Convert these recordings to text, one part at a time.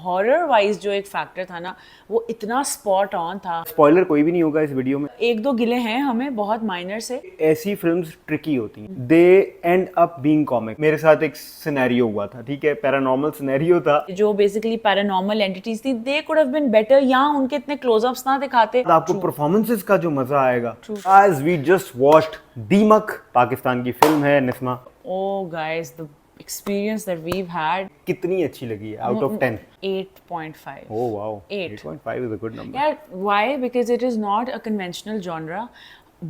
Horror wise जो एक factor था ना वो इतना स्पॉट ऑन था। स्पॉइलर कोई भी नहीं होगा इस वीडियो में। एक दो गिले हैं हमें बहुत माइनर से। ऐसी फिल्म्स ट्रिकी होती हैं, they end up being comic. मेरे साथ एक सिनेरियो हुआ था, ठीक है, पैरानॉर्मल सिनेरियो था। जो बेसिकली पैरानॉर्मल एंटिटीज थी they could have been better, या उनके इतने क्लोजअप्स ना दिखाते। आपको परफॉर्मेंसेस का जो मजा आएगा। As we just watched दीमक, पाकिस्तान की फिल्म है Nisma. Oh guys, the experience that we've had, कितनी अच्छी लगी है out of 10? 8.5. Oh wow, 8. 8.5 is a good number. Yeah, why? Because it is not a conventional genre.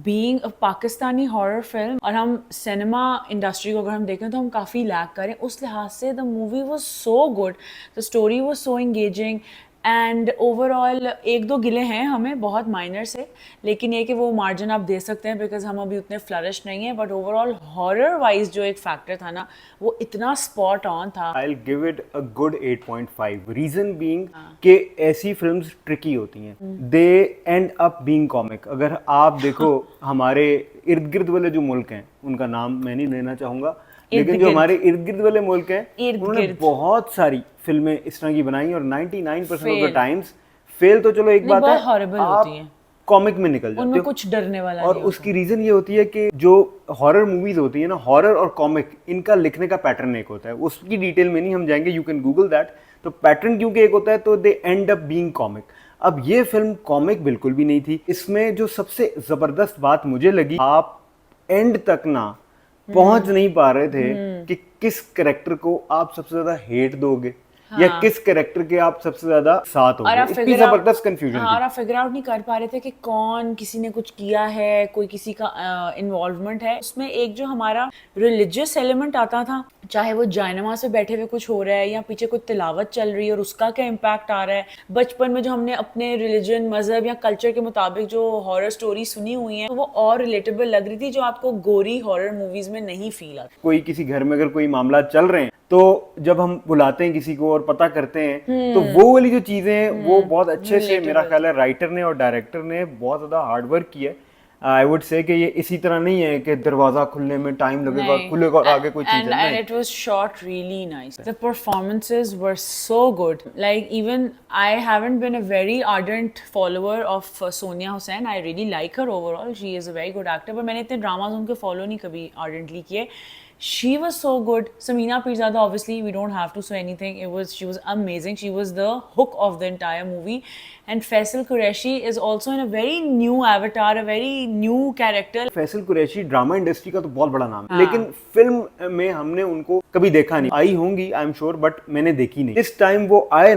Being a Pakistani horror film, और हम cinema industry को अगर हम देखें तो हम काफ़ी लैक करें उस लिहाज से। The movie was so good, the story was so engaging and overall एक दो गिले हैं हमें बहुत माइनर से, लेकिन ये कि वो मार्जिन आप दे सकते हैं बिकॉज हम अभी उतने फ्लरिश नहीं हैं। बट ओवरऑल हॉरर वाइज जो एक फैक्टर था ना वो इतना स्पॉट ऑन था। I'll give it a good 8.5. Reason being कि ऐसी फिल्म्स ट्रिकी होती हैं, they end up being comic. अगर आप देखो हमारे इर्द गिर्द वाले जो मुल्क हैं, उनका नाम मैं नहीं लेना चाहूंगा, लेकिन जो हमारे इर्द गिर्द वाले मुल्क हैं उन्होंने बहुत सारी फिल्में इस तरह की बनाई और 99% ऑफ द टाइम्स फेल तो चलो एक बात है, हॉरिबल होती हैं, कॉमिक में निकल जाते उनमें हो। कुछ डरने वाला और नहीं उसकी रीजन ये होती है कि जो हॉरर मूवीज होती है ना, हॉरर और कॉमिक, इनका लिखने का पैटर्न एक होता है। उसकी डिटेल में नहीं हम जाएंगे, यू कैन गूगल दैट। तो पैटर्न क्योंकि एक होता है तो दे एंड अप बीइंग कॉमिक। अब ये फिल्म कॉमिक बिल्कुल भी नहीं थी। इसमें जो सबसे जबरदस्त बात मुझे लगी, आप एंड तक ना पहुंच नहीं पा रहे थे कि किस कैरेक्टर को आप सबसे ज्यादा हेट दोगे या किस कैरेक्टर के आप सबसे ज्यादा साथ होगे। इतनी जबरदस्त कंफ्यूजन थी। और आप फिगर आउट नहीं कर पा रहे थे कि कौन, किसी ने कुछ किया है, कोई किसी का इन्वॉल्वमेंट है उसमें। एक जो हमारा रिलीजियस एलिमेंट आता था, चाहे वो जायनमाज़ पे बैठे हुए कुछ हो रहा है या पीछे कोई तिलावत चल रही है और उसका क्या इम्पैक्ट आ रहा है। बचपन में जो हमने अपने रिलीजन, मजहब या कल्चर के मुताबिक जो हॉरर स्टोरी सुनी हुई है तो वो और रिलेटेबल लग रही थी, जो आपको गोरी हॉरर मूवीज में नहीं फील आता। कोई किसी घर में अगर कोई मामला चल रहे हैं तो जब हम बुलाते हैं किसी को और पता करते हैं तो वो वाली जो चीजें हैं वो बहुत अच्छे से, मेरा ख्याल है राइटर ने और डायरेक्टर ने बहुत ज्यादा हार्ड वर्क किया है। आई वुड से कि ये इसी तरह नहीं है कि दरवाजा खुलने में टाइम लगेगा, खुलेगा और आगे कोई चीज है। And it was shot really nice. The performances were so good. Like even I haven't been a very ardent follower of Sonia Hussain. I really like her overall. She is a very good actor. पर मैंने इतने dramas उनके follow नहीं कभी ardently किए। She was so good. Samina Pirzada, obviously, we don't have to say anything. She was amazing. She was the hook of the entire movie. And Faisal Qureshi is also in a very new avatar, a very new character. Faisal Qureshi drama industry का तो बहुत बड़ा नाम है, लेकिन film में हमने उनको कभी देखा नहीं। आई होंगी आई एम श्योर, बट मैंने देखी नहीं। इस टाइम वो आए